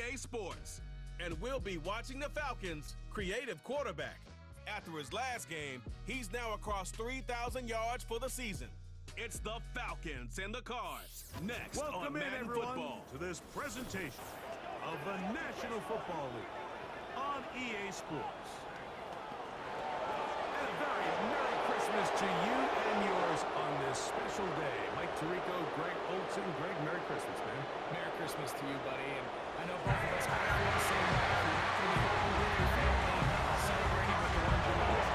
EA Sports. And we'll be watching the Falcons' creative quarterback. After his last game, he's now across 3,000 yards for the season. It's the Falcons and the Cards. Next on Madden Football. To this presentation of the National Football League on EA Sports. And a very Merry Christmas to you and yours on this special day. Mike Tirico, Greg Olson. Greg, Merry Christmas, man. Merry Christmas to you, buddy. And I know both of us kind of feel the same way. You're not going to be home with your family celebrating with the ones you love.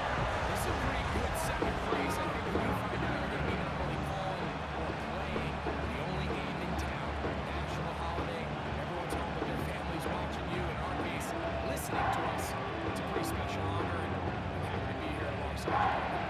This is a pretty good second place. I think when you find out you're going to be not only calling or playing the only game in town, national holiday, everyone's home with their families watching you. In our case, listening to us. It's a pretty special honor, and I'm happy to be here alongside you.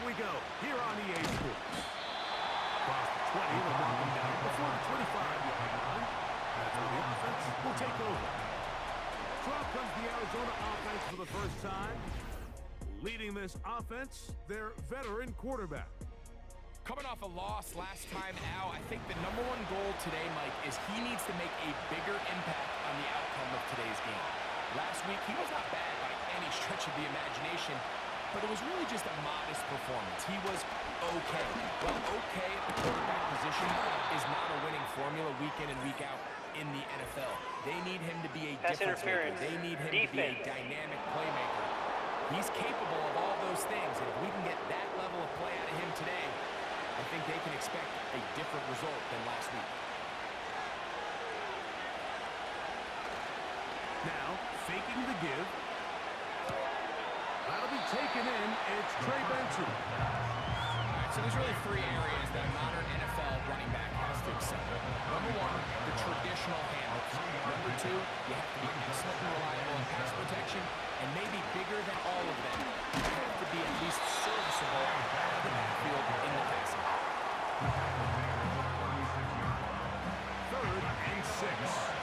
We go here on EA Sports. Across the 20, they'll knock him down before the 25-yard line. That's where the offense will take over. So out comes the Arizona offense for the first time. Leading this offense, their veteran quarterback. Coming off a loss last time out, I think the number one goal today, Mike, is he needs to make a bigger impact on the outcome of today's game. Last week, he was not bad by any stretch of the imagination, but it was really just a modest performance. He was okay. Well, okay at the quarterback position is not a winning formula week in and week out in the NFL. They need him to be a difference maker. They need him to be a dynamic playmaker. He's capable of all those things, and if we can get that level of play out of him today, I think they can expect a different result than last week. Now, faking the give. That'll be taken in. It's Trey Benson. All right, so there's really three areas that a modern NFL running back has to excel. Number one, the traditional handles. Number two, you have to be excellent and reliable in pass protection. And maybe bigger than all of them, you have to be at least serviceable out of the backfield in the passing. 3rd and 6.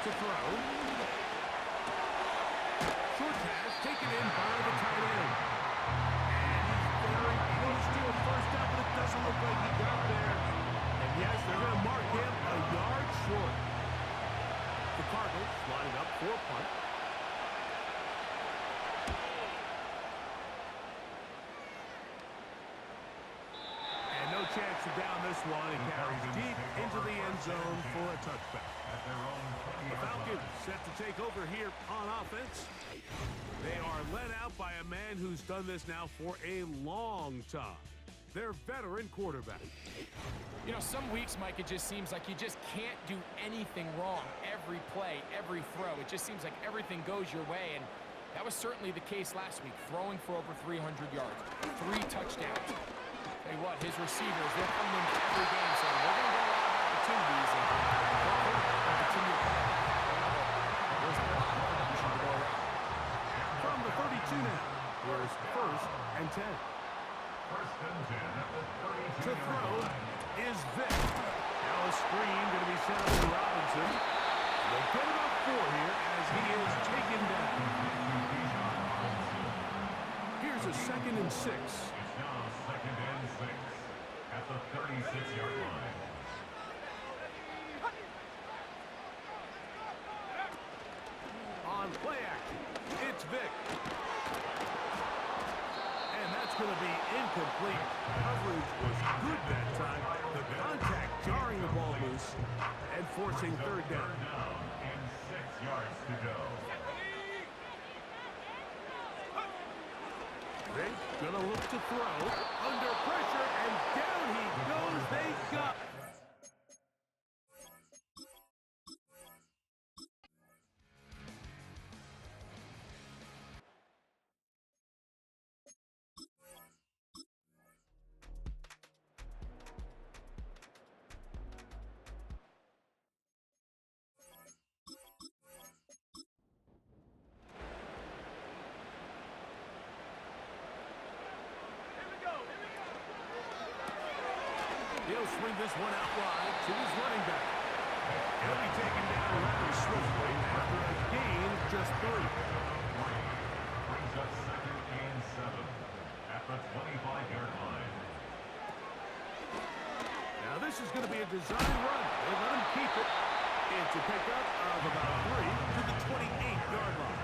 To throw. Short pass taken in by the tight end. And he's very close to a first down, but it doesn't look like he got there. And yes, they're going to mark him a yard short. The Cardinals lining up for a punt. And no chance to down this one. It carries deep into the end zone for a touchback. The Falcons set to take over here on offense. They are led out by a man who's done this now for a long time. Their veteran quarterback. You know, some weeks, Mike, it just seems like you just can't do anything wrong. Every play, every throw, it just seems like everything goes your way. And that was certainly the case last week, throwing for over 300 yards, 3 touchdowns. Tell you what, his receivers, they're coming into every game saying, we're going to get a lot of opportunities. And continue to play at that level. There's a lot of production to go around. From the 32 now, here's 1st and 10. 1st and 10 at the 32. To throw is Vic. Now a screen going to be sent up to Robinson. They'll get about 4 here as he is taken down. Here's a 2nd and 6. It's now 2nd and 6 at the 36-yard line. On play action, it's Vic. And that's going to be incomplete. Coverage was good that time. The contact jarring the ball loose and forcing 3rd down. 3rd down and 6 yards to go. Vic going to look to throw. Under pressure, and down he goes. They got He'll swing this one out wide to his running back. He'll be taken down rather swiftly after a gain of just 3. Brings up 2nd and 7 at the 25-yard line. Now this is going to be a design run. They let him keep it. It's a pickup of about 3 to the 28-yard line.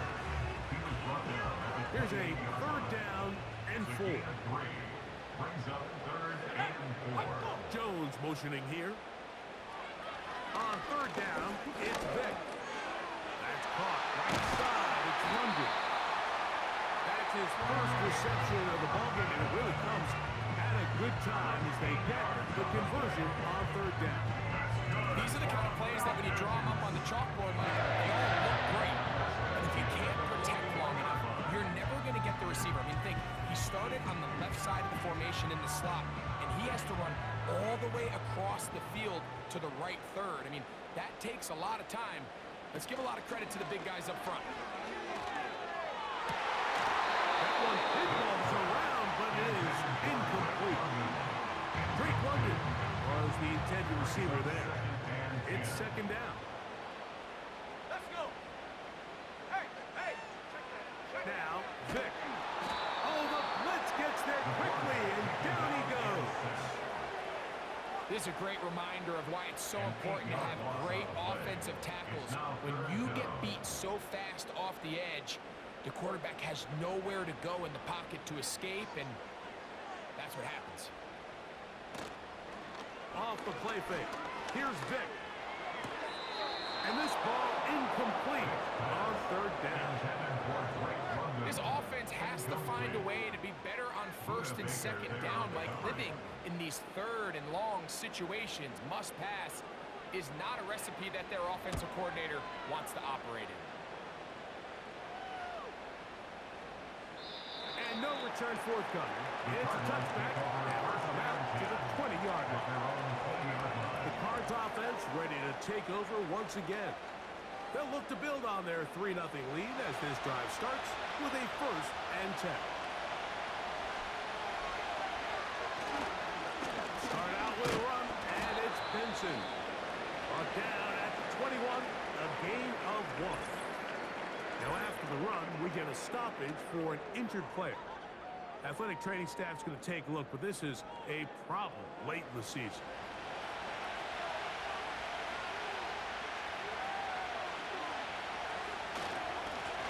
He was brought down at the Here's a 3rd down and 4. Brings up 3rd and 4. Jones motioning here. On 3rd down, it's Vick. That's caught right side. It's London. That's his first reception of the ballgame, and it really comes at a good time as they get the conversion on 3rd down. These are the kind of plays that when you draw them up on the chalkboard, Mike, they all look great. But if you can't protect long enough, you're never going to get the receiver. I mean, think, he started on the left side of the formation in the slot, and he has to run all the way across the field to the right third. I mean, that takes a lot of time. Let's give a lot of credit to the big guys up front. That one pinballs around, but it is incomplete. Drake London was the intended receiver there. It's 2nd down. Let's go. Hey. Now, Vick. Oh, the blitz gets there quickly, and down he goes. This is a great reminder of why it's so important to have great offensive tackles. When you get beat so fast off the edge, the quarterback has nowhere to go in the pocket to escape, and that's what happens. Off the play fake. Here's Vick. And this ball incomplete on 3rd down. This offense has to find a way to be better on 1st and 2nd down. Like living in these 3rd and long situations, must pass, is not a recipe that their offensive coordinator wants to operate in. And no return forthcoming. It's a touchback. And first down to the 20-yard line. The Cards offense ready to take over once again. They'll look to build on their 3-0 lead as this drive starts with a 1st and 10. Start out with a run, and it's Benson. Brought down at the 21, a gain of 1. Now after the run, we get a stoppage for an injured player. Athletic training staff's going to take a look, but this is a problem late in the season.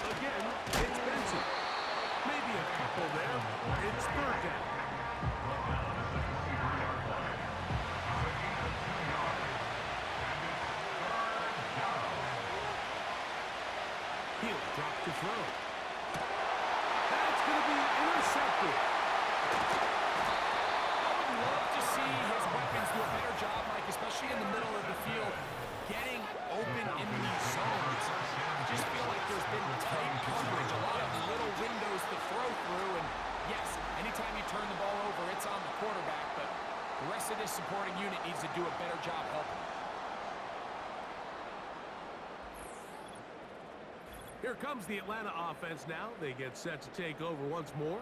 Again, it's Benson. Maybe a couple there. It's 3rd down. He'll drop to throw. That's going to be intercepted. I would love to see his weapons do a better job, Mike, especially in the middle of the field, getting open in these zones. I just feel like there's been tight coverage, a lot of little windows to throw through, and yes, anytime you turn the ball over, it's on the quarterback, but the rest of this supporting unit needs to do a better job helping. Here comes the Atlanta offense now. They get set to take over once more.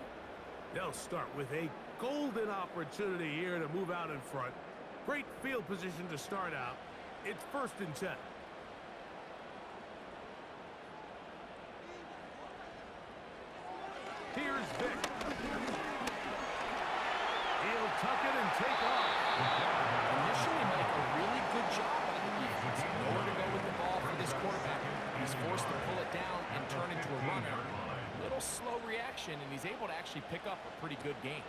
They'll start with a golden opportunity here to move out in front. Great field position to start out. It's 1st and 10. Here's Vick. He'll tuck it and take off. Initially, Mike, a really good job by the defense. Nowhere to go with the ball for this quarterback. He's forced to pull it down and turn into a runner. Little slow reaction, and he's able to actually pick up a pretty good game.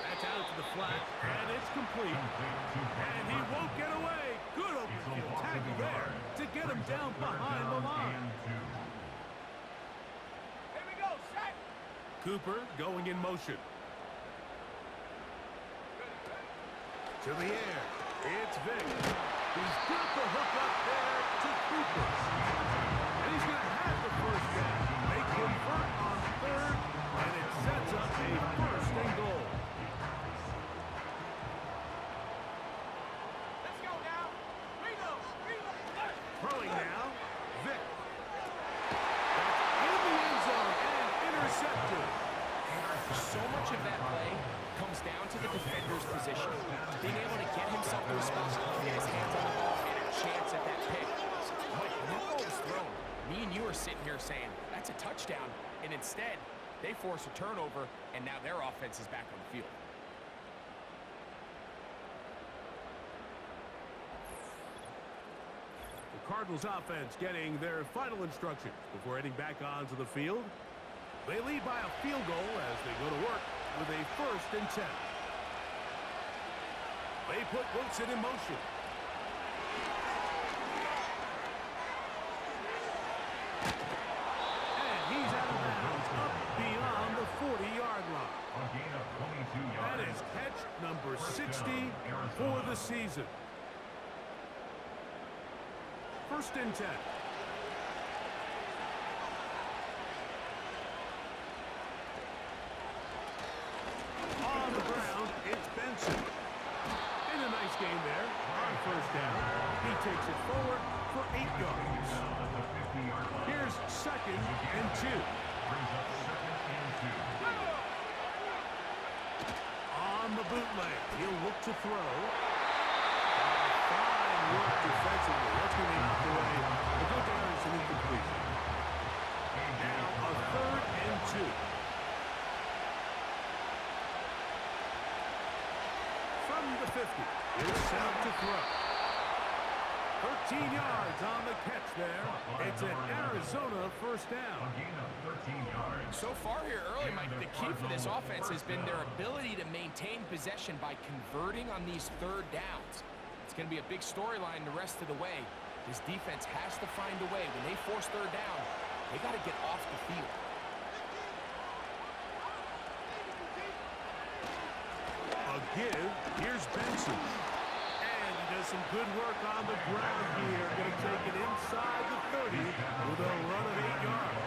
That's out to the flat, and it's complete. And he won't get away. Good open field tackle there to get him down behind the line. Here we go, set. Cooper going in motion. To the air. It's Vick. He's got the hook up there to Cooper. And he's going to have the 1st down. They convert on 3rd, and it sets up a 1st and goal. Let's go now. Reload. Throwing now, Vick. That's in the end zone and intercepted. So much of that play comes down to the defender's position. Being able to get himself to a spot, get his hands on the ball, and a chance at that pick. Mike, when that ball was thrown, me and you are sitting here saying, that's a touchdown. And instead, they force a turnover, and now their offense is back on the field. The Cardinals offense getting their final instructions before heading back onto the field. They lead by a field goal as they go to work with a 1st and 10. They put Wilson in motion. And he's out of bounds up beyond the 40-yard line. A gain of 22 yards. That is catch number 60 for the season. 1st and 10. On the ground, it's Benson. And a nice game there on 1st down. He takes it forward for 8 yards. Here's 2nd and 2. Brings up 2nd and 2. On the bootleg, he'll look to throw. Fine work defensively. That's going to be knocked away. The good there is an incompletion. Now a 3rd and 2. From the 50, it's set up to throw. 13 yards on the catch there. It's an Arizona 1st down. A gain of 13 yards. So far here early, Mike, the key for this offense has been their ability to maintain possession by converting on these 3rd downs. It's going to be a big storyline the rest of the way. This defense has to find a way. When they force 3rd down, they got to get off the field. A give. Here's Benson. And he does some good work on the ground here. Going to take it inside the 30 with a run of 8 yards.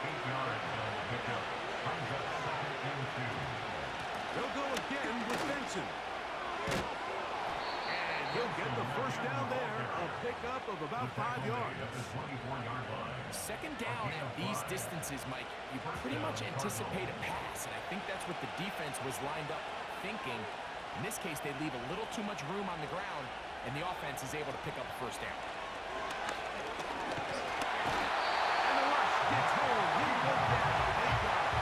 8 yards on the pickup. Brings up 2nd and 2. They'll go again with Benson. And he'll get the 1st down there. A pickup of about 5 yards. At the 24-yard line. 2nd down at these distances, Mike, you pretty much anticipate a pass, and I think that's what the defense was lined up thinking. In this case, they leave a little too much room on the ground, and the offense is able to pick up a 1st down. And the rush gets home. He goes down. They got it.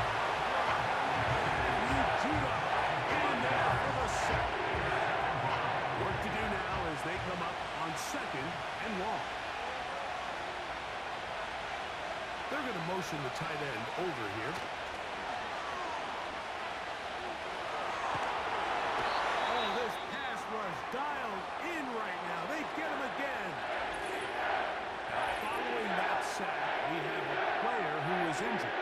And you do not in there for the sack. Work to do now as they come up on 2nd and long. They're going to motion the tight end over here. Oh, this pass rush dialed in right now. They get him again. Now, following that sack, we have a player who is injured.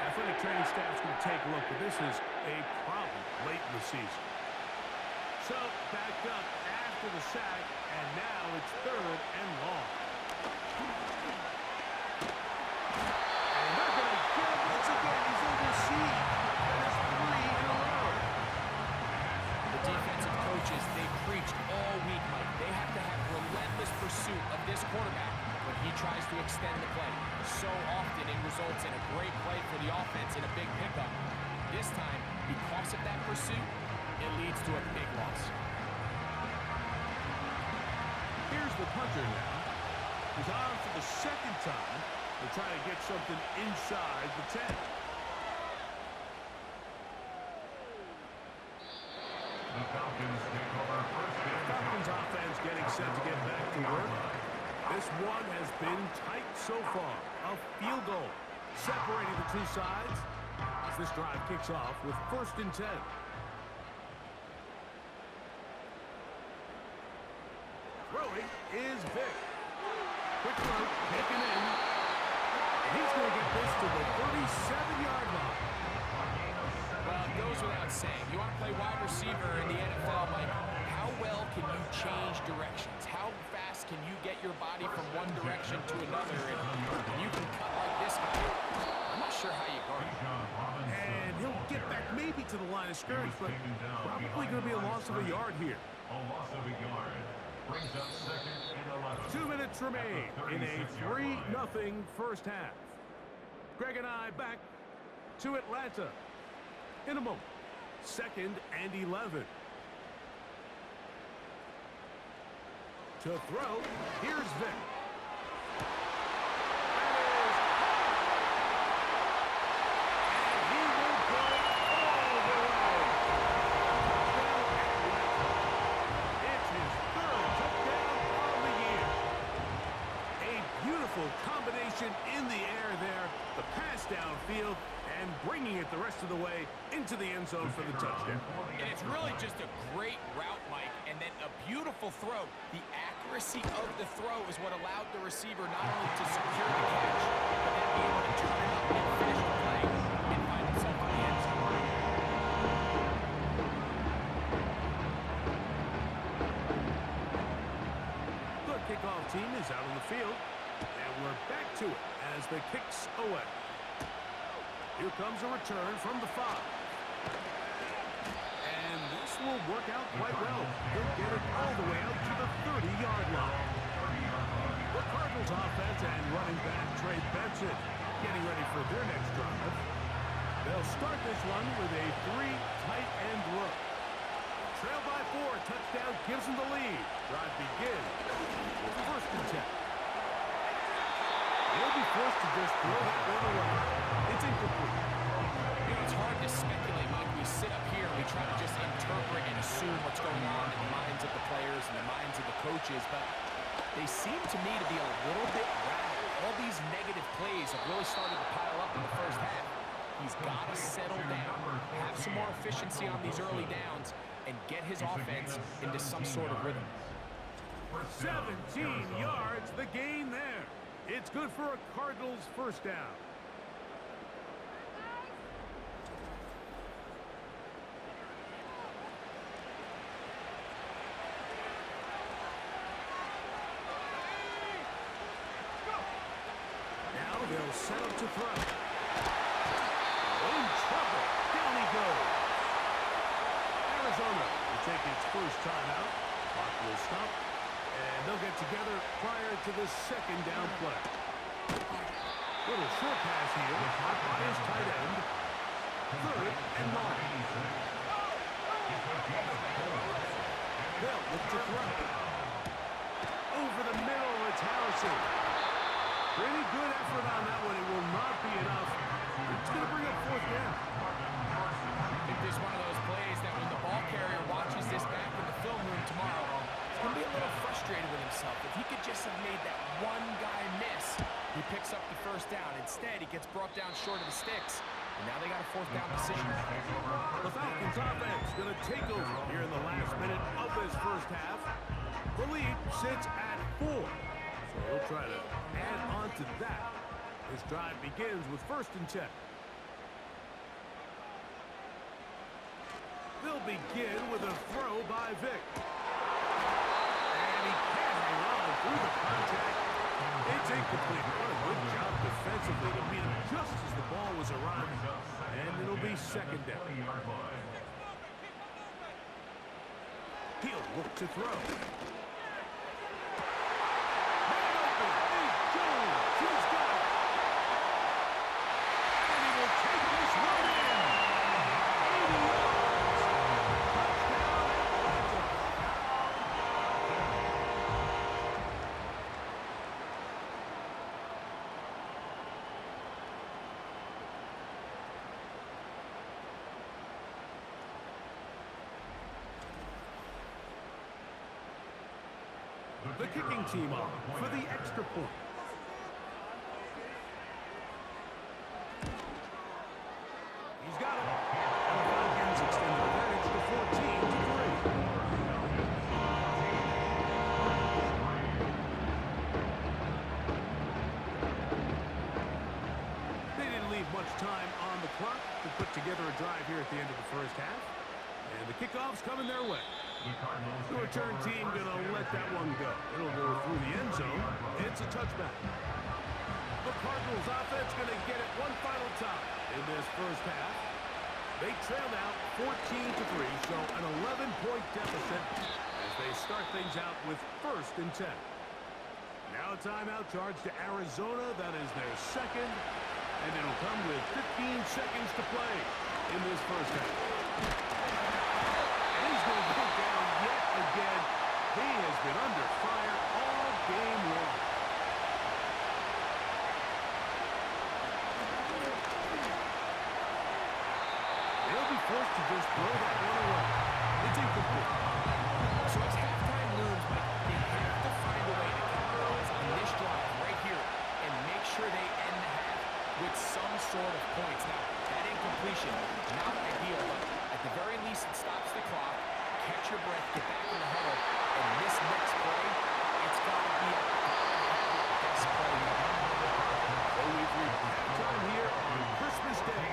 Athletic training staff's going to take a look, but this is a problem late in the season. So, backed up after the sack, and now it's 3rd and long. And they're going to get him once again. He's overseas. That is 3 in a row. The defensive coaches, they've preached all week, Mike. They have to have relentless pursuit of this quarterback when he tries to extend the play. So often it results in a great play for the offense and a big pickup. This time, because of that pursuit, it leads to a big loss. Here's the punter now. He's on for the 2nd time. They're trying to get something inside the 10. The Falcons take over 1st and Falcons offense getting set to get back to work. This one has been tight so far. A field goal separating the two sides as this drive kicks off with 1st and 10. Throwing is Vick. Quick throw, taken in. And he's going to get this to the 37-yard line. Well, it goes without saying. You want to play wide receiver in the NFL, Mike, how well can you change directions? How fast can you get your body from one direction to another? And you can cut like this guy. I'm not sure how you guard it. And he'll get back maybe to the line of scrimmage, but probably going to be a loss of a yard here. A loss of a yard. Brings up 2nd and 11. 2 minutes remain in a 3-0 first half. Greg and I back to Atlanta. in a moment. 2nd and 11. To throw, here's Vic. Combination in the air there, the pass downfield, and bringing it the rest of the way into the end zone for the touchdown. And it's really just a great route, Mike, and then a beautiful throw. The accuracy of the throw is what allowed the receiver not only to secure the catch, but then be able to turn it up and finish the play and find himself on the end zone. The kickoff team is out on the field. And we're back to it as the kick's away. Here comes a return from the 5. And this will work out quite well. He'll get it all the way out to the 30-yard line. The Cardinals offense and running back Trey Benson getting ready for their next drive. They'll start this one with a 3 tight end look. Trail by 4, touchdown gives them the lead. Drive begins with 1st and 10. They'll be forced to just throw that one away. It's incomplete. You know, it's hard to speculate, Mike. We sit up here and we try to just interpret and assume what's going on in the minds of the players and the minds of the coaches, but they seem to me to be a little bit rattled. All these negative plays have really started to pile up in the first half. He's got to settle down, have some more efficiency on these early downs, and get his offense into some sort of rhythm. 17 yards, the gain there. It's good for a Cardinals 1st down. Now they'll set up to throw. In trouble. Down he goes. Arizona will take its first timeout. Clock will stop. And they'll get together prior to the 2nd down play. Little short pass here, caught by his tight end. 3rd and long. They'll look to throw. Over the middle, it's Harrison. Pretty good effort on that one. It will not be enough. It's going to bring up 4th down. I think this is one of those plays that when the ball carrier watches this back in the film room tomorrow, he's going to be a little frustrated with himself. If he could just have made that one guy miss, he picks up the 1st down. Instead, he gets brought down short of the sticks, and now they got a 4th down decision. The Falcons offense going to take over here in the last minute of this first half. The lead sits at 4. So he'll try to add on to that. His drive begins with 1st and 10. They'll begin with a throw by Vic. And he can't hang on through the contact. It's incomplete. What a good job defensively to beat him just as the ball was arriving. And it'll be 2nd down. He'll look to throw. Wide open is Jones. He's got it. And he will take this one in. 80 yards. The kicking team on for the extra point. He's got it. And the Falcons extend their advantage to 14-3. They didn't leave much time on the clock to put together a drive here at the end of the first half. And the kickoff's coming their way. The return team going to let that one go. It'll go through the end zone. It's a touchback. The Cardinals offense going to get it one final time in this first half. They trail now 14-3, so an 11-point deficit as they start things out with 1st and 10. Now a timeout charge to Arizona. That is their 2nd, and it'll come with 15 seconds to play. in this first half. And he's going to go down yet again. He has been under fire all game long. They'll be forced to just throw that one away. It's incomplete. So as halftime looms, Mike, they have to find a way to capitalize on this drive right here and make sure they end the half with some sort of points. Now, that incompletion, not ideal, but at the very least, it stops the clock. Catch your breath, get back in the huddle, and this next play, it's got to be a best play. So we've reached halftime here on Christmas Day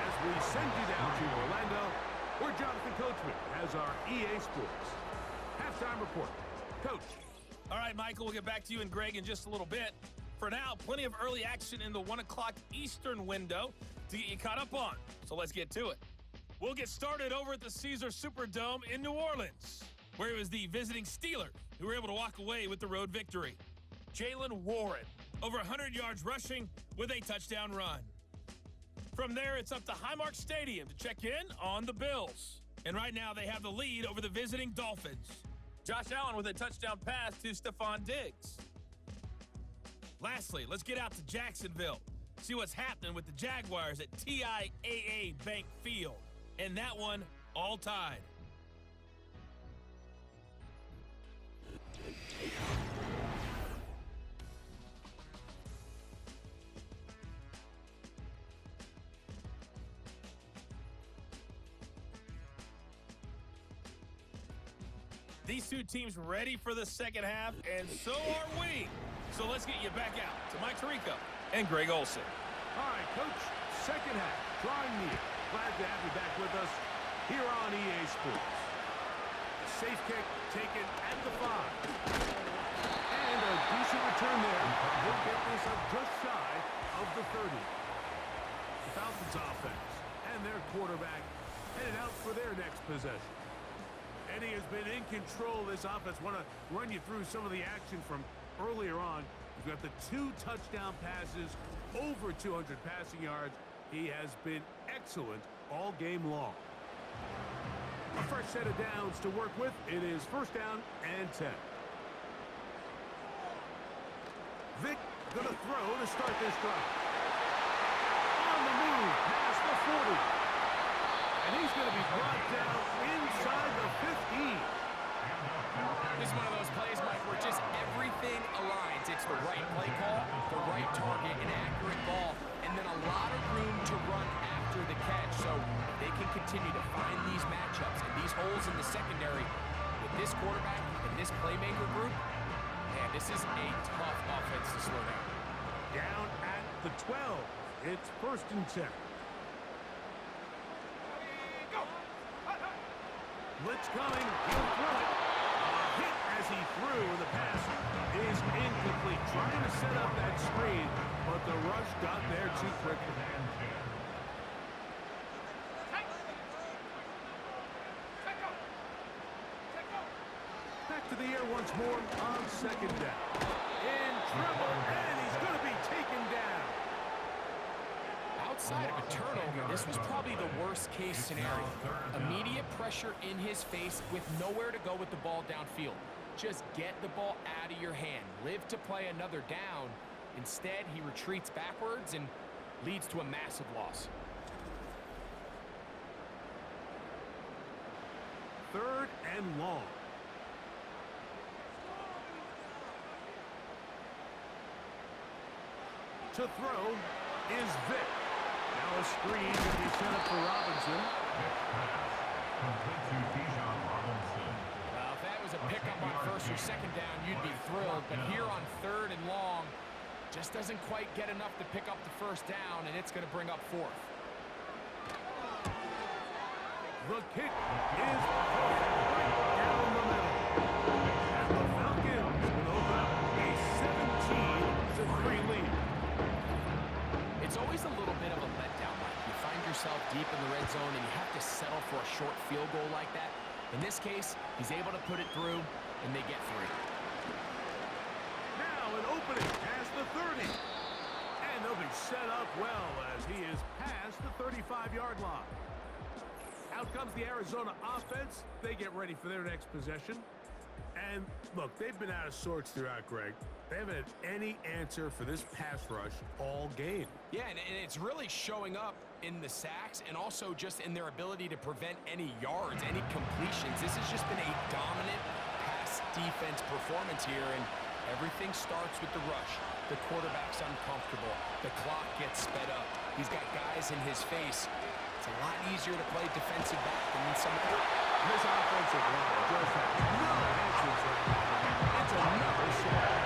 as we send you down to Orlando, where Jonathan Coachman has our EA Sports halftime report. Coach. All right, Michael, we'll get back to you and Greg in just a little bit. For now, plenty of early action in the 1 o'clock Eastern window to get you caught up on. So let's get to it. We'll get started over at the Caesars Superdome in New Orleans, where it was the visiting Steelers who were able to walk away with the road victory. Jalen Warren, over 100 yards rushing with a touchdown run. From there, it's up to Highmark Stadium to check in on the Bills. And right now, they have the lead over the visiting Dolphins. Josh Allen with a touchdown pass to Stephon Diggs. Lastly, let's get out to Jacksonville. See what's happening with the Jaguars at TIAA Bank Field. And that one, all tied. These two teams ready for the second half, and so are we. So let's get you back out to Mike Tirico and Greg Olson. All right, Coach, second half, drawing near. Glad to have you back with us here on EA Sports. A safe kick taken at the 5. And a decent return there. He'll get this up just shy of the 30. The Falcons offense and their quarterback headed out for their next possession. Eddie has been in control of this offense. Want to run you through some of the action from earlier on. We've got the 2 touchdown passes, over 200 passing yards. He has been excellent all game long. A fresh set of downs to work with. It is first down and 10. Vic gonna throw to start this drive. On the move, past the 40. And he's gonna be brought down inside the 15. This is one of those plays, Mike, where just everything aligns. It's the right play call, the right target, an accurate ball, and then a lot of room to run after the catch. So if they can continue to find these matchups and these holes in the secondary with this quarterback and this playmaker group, man, this is a tough offense to slow down. Down at the 12. It's first and 10. Go! Blitz coming. He'll throw it. A hit as he threw, and the pass is incomplete. Trying to set up that screen, but the rush got there too quickly. Back to the air once more on second down. In trouble, and he's going to be taken down. Outside of a turnover, this was probably the worst-case scenario. Immediate pressure in his face with nowhere to go with the ball downfield. Just get the ball out of your hand. Live to play another down. Instead, he retreats backwards and leads to a massive loss. Third and long. To throw is Vic. Now a screen to be set up for Robinson. Complete to Bijan Robinson. Well, if that was a pickup on first or second down, you'd be thrilled. But here on third and long, just doesn't quite get enough to pick up the first down, and it's going to bring up fourth. The kick is right down the middle. And the Falcons will open up a 17-3 lead. It's always a little bit of a letdown. Like you find yourself deep in the red zone and you have to settle for a short field goal like that. In this case, he's able to put it through, and they get 3. Now an opening past the 30. And they'll be set up well as he is past the 35-yard line. Out comes the Arizona offense. They get ready for their next possession. And look, they've been out of sorts throughout, Greg. They haven't had any answer for this pass rush all game. Yeah, and it's really showing up in the sacks and also just in their ability to prevent any yards, any completions. This has just been a dominant pass defense performance here, and everything starts with the rush. The quarterback's uncomfortable. The clock gets sped up. He's got guys in his face. It's a lot easier to play defensive back than some of the... This offensive line just has no answers right now. It's another sack.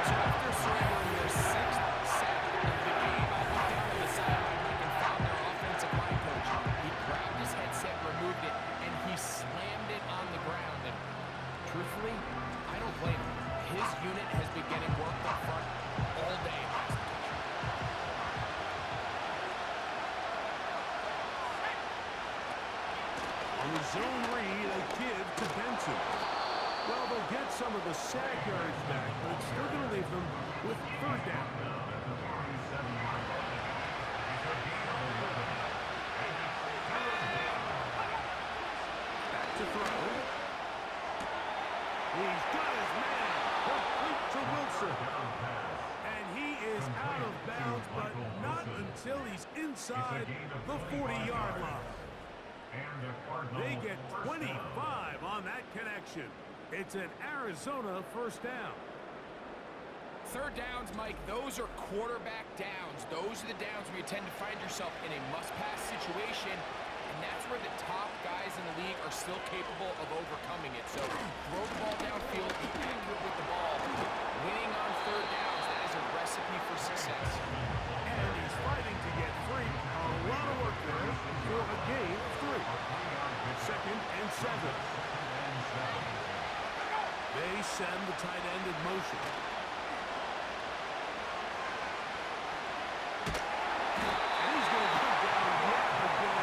So after surrendering their 6th sack of the game, I looked down to the sideline and found their offensive line coach. He grabbed his headset, removed it, and he slammed it on the ground. And truthfully, I don't blame him. His unit has been getting worked up front all day. On the zone read, a give to Benson. Well, they'll get some of the sack yards back, but it's still going to leave them with third down. Back to throw. He's got his man. Complete to Wilson. And he is out of bounds, but not until he's inside the 40-yard line. They get 25 on that connection. It's an Arizona first down. Third downs, Mike, those are quarterback downs. Those are the downs where you tend to find yourself in a must-pass situation, and that's where the top guys in the league are still capable of overcoming it. So throw the ball downfield, be accurate with the ball. Winning on third downs, that is a recipe for success. And he's fighting to get free. A lot of work there for a gain of 3. 2nd and 7. They send the tight end in motion. And he's going to go down yet again.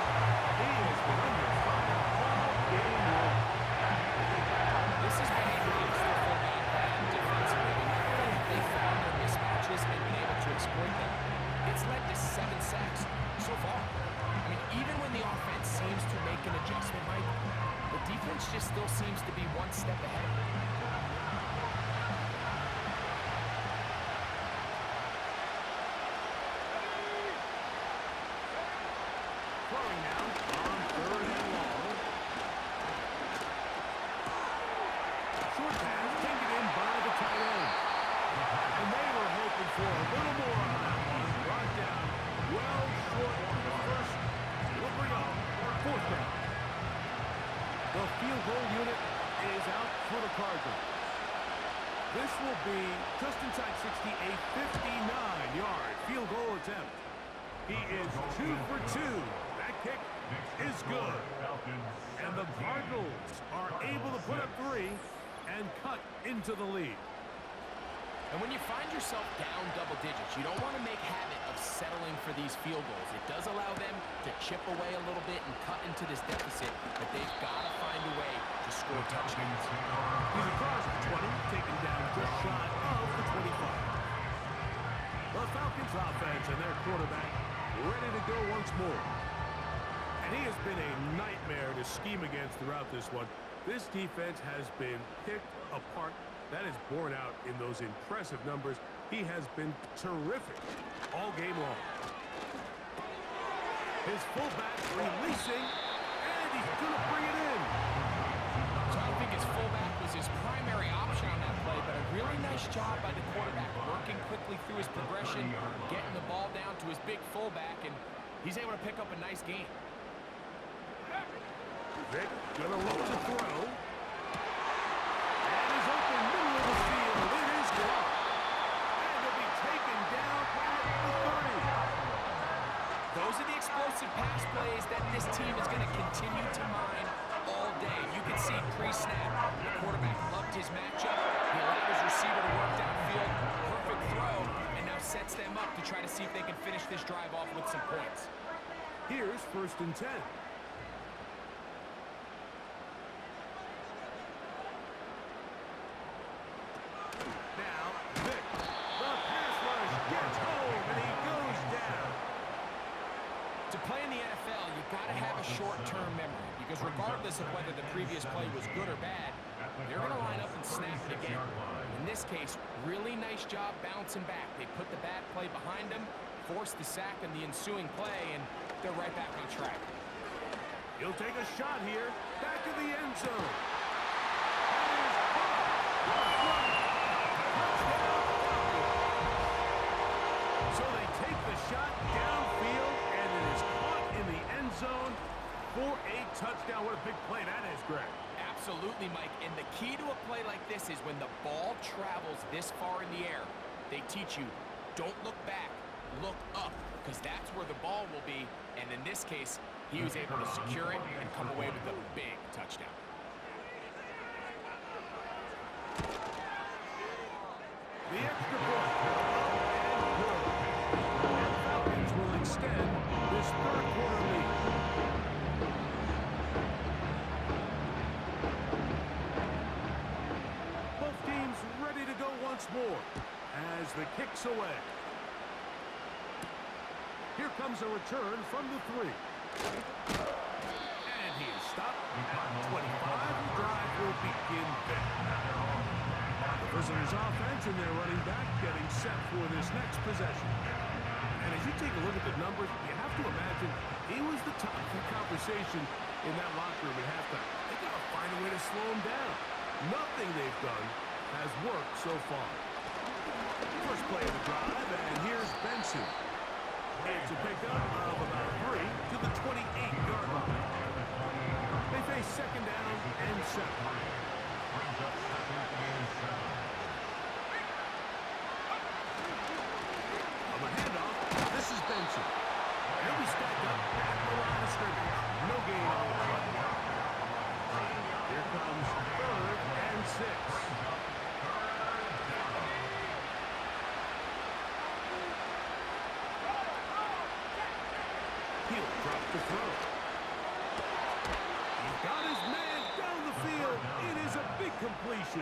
He has been under fire all game long. This has been a monster for Madden defensively. They found their mismatches and been able to exploit them. It's led to 7 sacks so far. I mean, even when the offense seems to make an adjustment, Mike, the defense just still seems to be one step ahead. Throwing now on 3rd and long. Short pass taken in by the tight end. And they were hoping for a little more on that one. Brought down well short of the first. Will bring up 4th down. The field goal unit is out for the Cardinals. This will be just inside 60, a 59-yard field goal attempt. He is 2 for 2. That kick is good. And the Cardinals are able to put up 3 and cut into the lead. And when you find yourself down double digits, you don't want to make habit of settling for these field goals. It does allow them to chip away a little bit and cut into this deficit, but they've got to find a way to score touchdowns. He's across the 20, taken down just shy of the 25. The Falcons offense and their quarterback ready to go once more. And he has been a nightmare to scheme against throughout this one. This defense has been picked apart. That is borne out in those impressive numbers. He has been terrific all game long. His fullback releasing, and he's going to bring it in. So I think his fullback was his primary option on that play, but a really nice job by the quarterback working quickly through his progression, getting the ball down to his big fullback, and he's able to pick up a nice gain. Vic going to look to throw. And he's open middle of the field. It is good. And he'll be taken down at the 30. Those are the explosive pass plays that this team is going to continue to mine all day. You can see pre-snap, the quarterback loved his matchup. He allowed his receiver to work downfield. Perfect throw, and now sets them up to try to see if they can finish this drive off with some points. Here's 1st and 10. Now, Vic, the pass rush gets home, and he goes down. To play in in the NFL, you got to have a short-term memory because regardless of whether the previous play was good or bad, they're going to line up and snap it again. In this case, really nice job bouncing back. They put the bad play behind them, forced the sack in the ensuing play, and they're right back on track. He'll take a shot here, back in the end zone. That is caught. So they take the shot downfield, and it is caught in the end zone for a touchdown. What a big play that is, Greg. Absolutely, Mike. And the key to a play like this is when the ball travels this far in the air, they teach you, don't look back, look up, because that's where the ball will be. And in this case, he was able to secure it and come away with a big touchdown. The extra point. And good. And Falcons will extend this third quarter lead. Both teams ready to go once more as the kick's away. Here comes a return from the 3. And he is stopped at 25. The drive will begin there. The visitors' offense and their running back getting set for this next possession. And as you take a look at the numbers, you have to imagine he was the top of the conversation in that locker room at halftime. They got to find a way to slow him down. Nothing they've done has worked so far. First play of the drive, and here's Benson. It's a pickup of about 3 to the 28-yard line. They face second down and 7. Brings up second and 7. On the handoff, this is Benson. He'll be stacked up at the line of scrimmage. No gain on the play. Here comes third and 6. He'll drop the throw. He's got his man down the field. It is a big completion.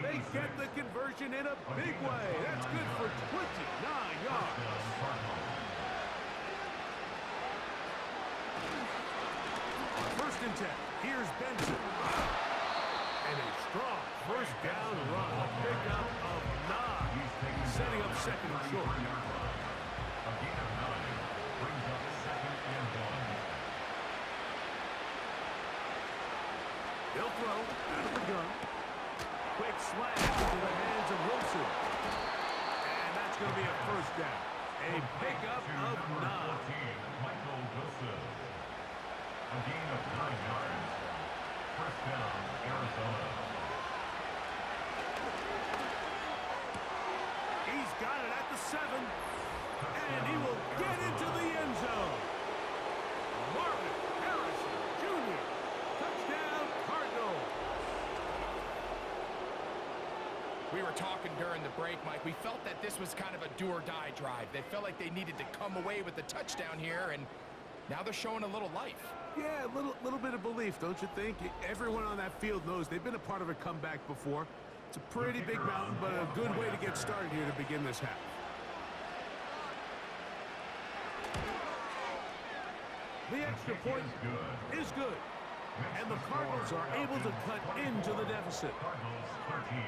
They get the conversion in a big way. That's good for 29 yards. First and 10. Here's Benson. And a strong first down run. A pickup of 9. Setting up second and short. A gain of 9 brings up second and 1. They'll throw out of the gun. Quick slash into the hands of Wilson. And that's going to be a first down. A pickup of 9. Michael Wilson. A gain of 9 yards. First down, Arizona. He's got it at the 7. And he will get into the end zone. Marvin Harrison Jr. Touchdown, Cardinals. We were talking during the break, Mike. We felt that this was kind of a do-or-die drive. They felt like they needed to come away with the touchdown here, and now they're showing a little life. Yeah, a little bit of belief, don't you think? Everyone on that field knows they've been a part of a comeback before. It's a pretty big mountain, but a good way to get started here to begin this half. The extra point is good. And the Cardinals are able to cut into the deficit. Cardinals 13.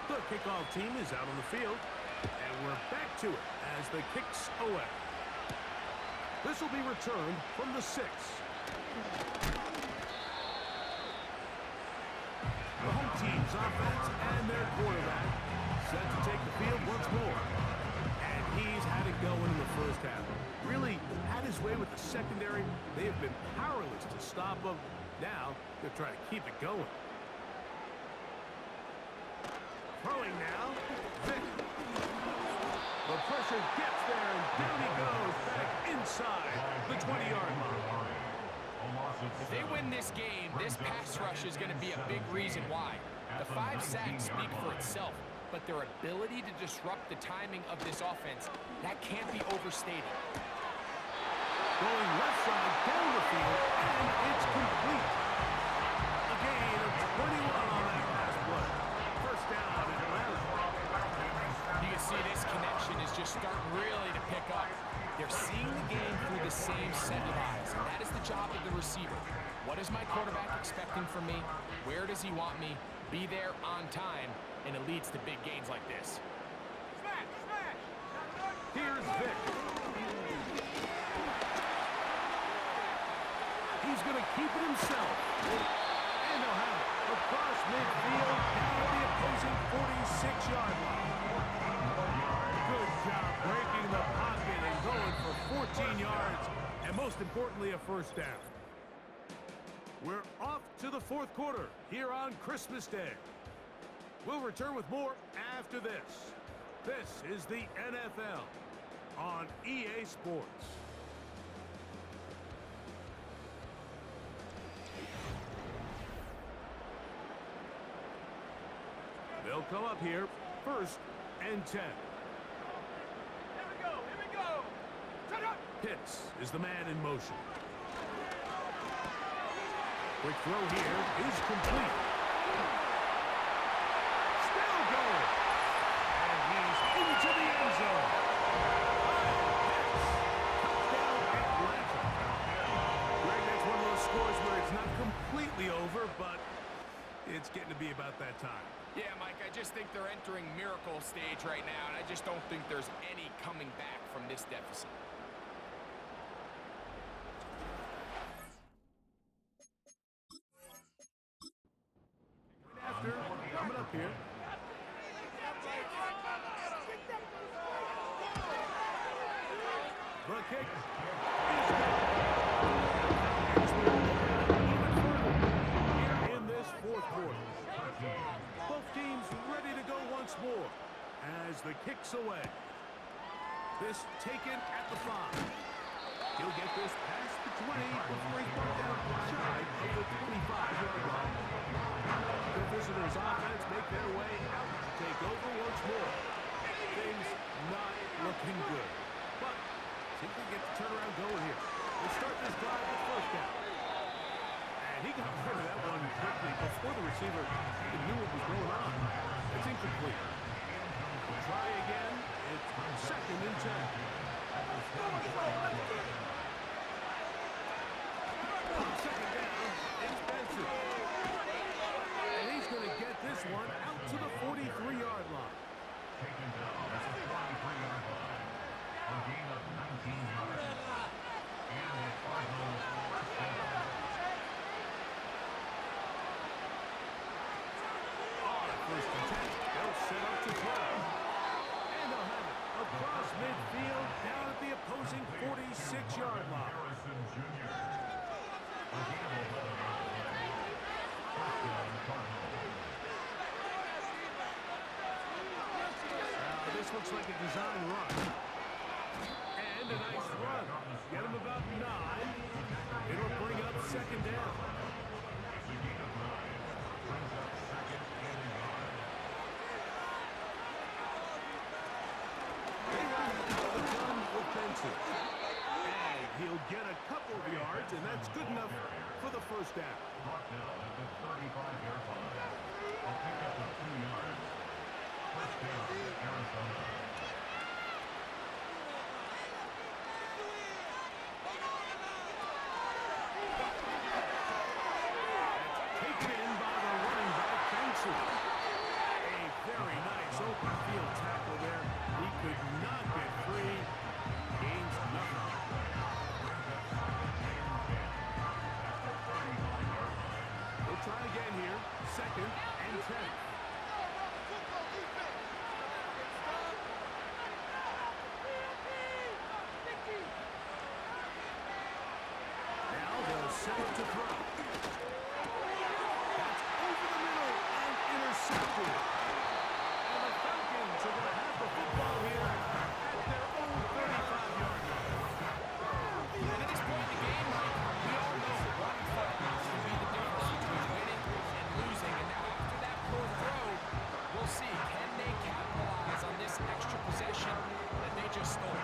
The kickoff team is out on the field. And we're back to it as the kick's away. This will be returned from the 6. The home team's offense and their quarterback set to take the field once more. And he's had it going in the first half. Really had his way with the secondary. They have been powerless to stop him. Now they're trying to keep it going. Throwing now. Vick. The pressure gets there, and down he goes back inside the 20-yard line. If they win this game, this pass rush is going to be a big reason why. The 5 sacks speak for itself, but their ability to disrupt the timing of this offense, that can't be overstated. Going left side down the field, and it's complete. A gain of 21 on that pass play. First down, Atlanta. just starting really to pick up. They're seeing the game through the same set of eyes, and that is the job of the receiver. What is my quarterback expecting from me? Where does he want me? Be there on time, and it leads to big gains like this. Smash, smash. Here's Vic. He's going to keep it himself. And they'll have it across midfield down to the opposing 46-yard line. Good job breaking the pocket and going for 14 yards, and most importantly, a first down. We're off to the fourth quarter here on Christmas Day. We'll return with more after this. This is the NFL on EA Sports. They'll come up here, 1st and 10. Here we go, here we go. Shut up. Pitts is the man in motion. Quick throw here is complete. Still going. And he's into the end zone. Touchdown Atlanta. Greg, that's one of those scores where it's not completely over, but it's getting to be about that time. Yeah, Mike, I just think they're entering miracle stage right now, and I just don't think there's any coming back from this deficit. After, coming up here. The kick is good. Here in this fourth quarter. Both teams ready to go once more as the kick's away. This taken at the 5. He'll get this past the 20 before he's brought down shy of the 25-yard line. The visitors' offense make their way out to take over once more. Things not looking good. But see if we get the turnaround going here. We'll start this drive with first down. And he got rid of that one quickly before the receiver even knew what was going on. It's incomplete. We'll try again. It's 2nd and 10. Second down, it's Benson. And he's going to get this one out to the 43-yard line. Taken down at the 43-yard line. A gain of 19 yards. And the Cardinals first down. On 1st and 10, they'll set up to throw. And they'll have it across midfield down at the opposing 46-yard line. Harrison Jr. A gain of 11 yards. First down, Cardinals. This looks like a design run. And a nice run. Get him about 9. It'll bring up 2nd down. It's a gain of 9. Brings up 2nd and 9. They run out of the gun with Benson. And he'll get a couple of yards, and that's good enough for the first down. Brought down at the 35-yard line. A pickup of 2 yards. First down, Arizona. Taken in by the running back, Benson. A very nice open field tackle there. He could not get free. Gains nothing. We'll try again here. 2nd and 10. Now they'll set up to throw. That's over the middle and intercepted. And the Falcons are going to have the football here at their own 35-yard line. And at this point in the game, Mike, we all know one play can be the difference between winning and losing. And now after that poor throw, we'll see, can they capitalize on this extra possession that they just stole?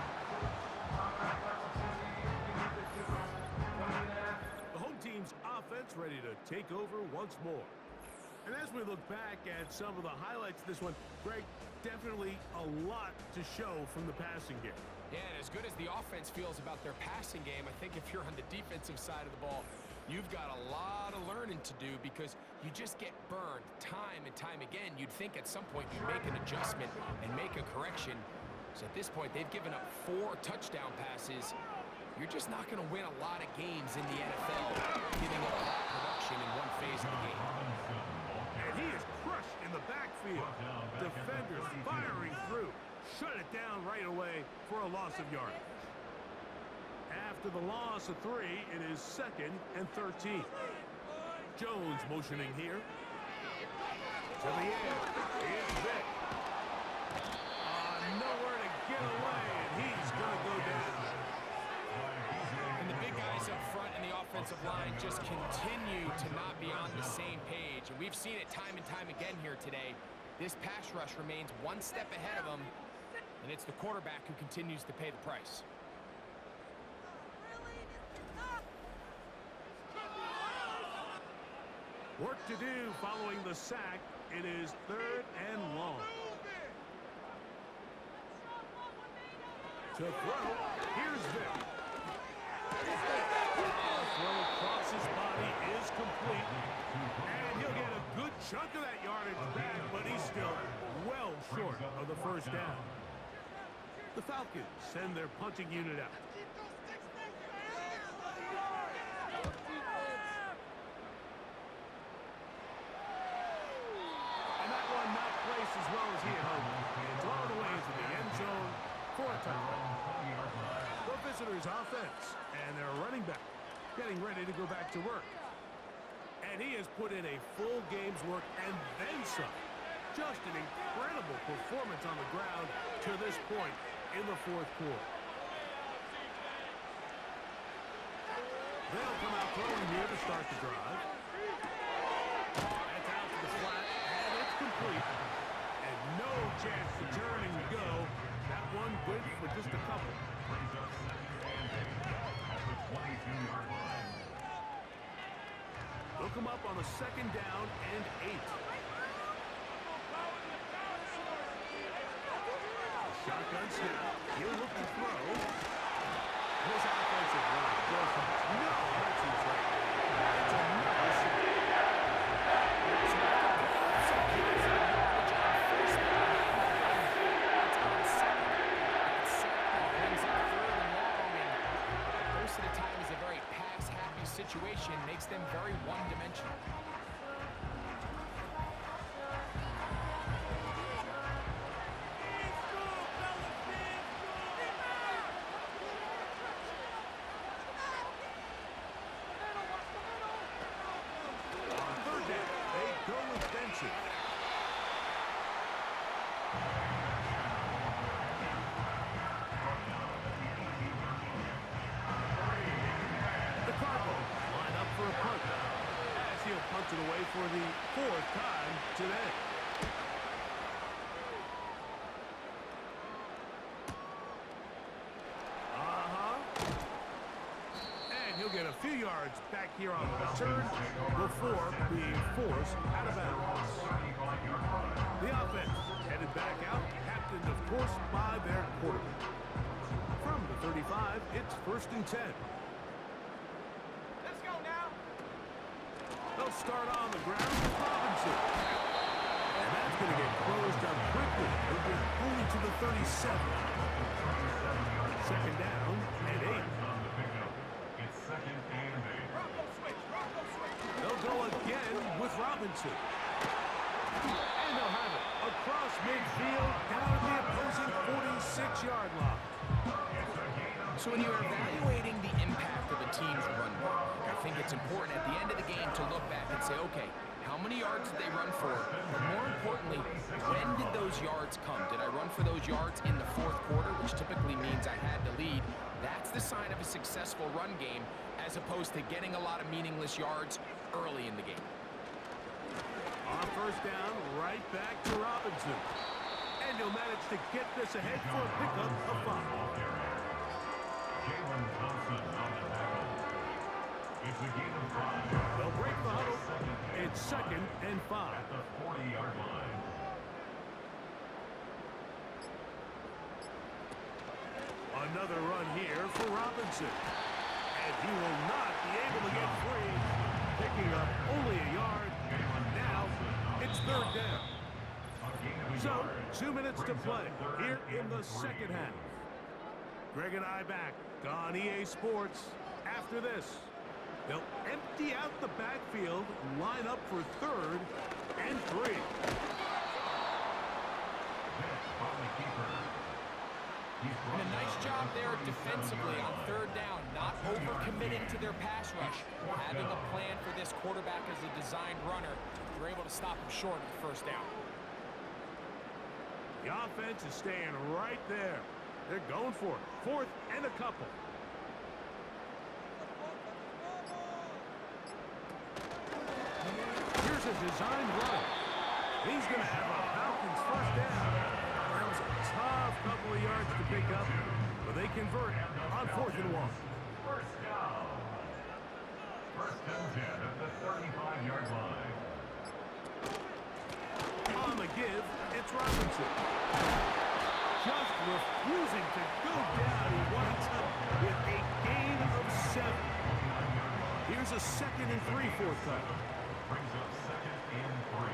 The home team's offense ready to take over once more. And as we look back at some of the highlights of this one, Greg, definitely a lot to show from the passing game. Yeah, and as good as the offense feels about their passing game, I think if you're on the defensive side of the ball, you've got a lot of learning to do because you just get burned time and time again. You'd think at some point you'd make an adjustment and make a correction. So at this point, they've given up 4 touchdown passes. You're just not going to win a lot of games in the NFL giving up that production in one phase of the game. And he is crushed in the backfield. Defenders firing through. Shut it down right away for a loss of yardage. After the loss of 3, it is 2nd and 13. Jones motioning here. To the air. It's Vick. Nowhere to get away, and he's going to go down. And the big guys up front in the offensive line just continue to not be on the same page. And we've seen it time and time again here today. This pass rush remains one step ahead of them, and it's the quarterback who continues to pay the price. Work to do following the sack. It is 3rd and long. To throw, here's Vick. Throw across his body is complete. And he'll get a good chunk of that yardage back, but he's still well short of the first down. The Falcons send their punting unit out. And that one not placed as well as he had hoped. And thrown away into the end zone for a touchdown. The visitors' offense and their running back getting ready to go back to work. And he has put in a full game's work and then some. Just an incredible performance on the ground to this point in the 4th quarter. They'll come out throwing here to start the drive. That's out to the flat, and it's complete. And no chance to turn and go. That one good for just a couple. They'll come up on a 2nd down and 8. Shotgun snap. He'll look to throw. His offensive line just has no answers right now. It's another sack. Most of the time is a very pass-happy situation, makes them very one-dimensional. It away for the 4th time today. And he'll get a few yards back here on the return before being forced out of bounds. The offense headed back out, captained, of course, by their quarterback. From the 35, it's 1st and 10. They'll start on the ground with Robinson. And that's going to get closed up quickly. They'll get only to the 37. 2nd down and 8. It's 2nd and 8. They'll go again with Robinson. And they'll have it across midfield down at the opposing 46-yard line. So when you're evaluating the impact of a team's run block, I think it's important at the end of the game to look back and say, okay, how many yards did they run for? But more importantly, when did those yards come? Did I run for those yards in the 4th quarter, which typically means I had to lead? That's the sign of a successful run game, as opposed to getting a lot of meaningless yards early in the game. On 1st down, right back to Robinson. And he'll manage to get this ahead for a pickup of 5. They'll break the huddle. It's 2nd and 5. At the 40-yard line. Another run here for Robinson. And he will not be able to get free. Picking up only a yard. Now it's third down. So, 2 minutes to play here in the second half. Greg and I back on EA Sports after this. They'll empty out the backfield, line up for third and 3. And a nice job there defensively on third down, not overcommitting to their pass rush. Having a plan for this quarterback as a designed runner, they're able to stop him short of the first down. The offense is staying right there. They're going for it. Fourth and a couple. Here's a designed run. He's going to have a Falcons first down. That was a tough couple of yards to pick up, but they convert on 4th and 1. First down. First and 10 at the 35-yard line. On the give, it's Robinson. Just refusing to go down. He winds up with a gain of 7. Here's a 2nd and 3 fourth time. Brings up 2nd and 3.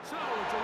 So it's a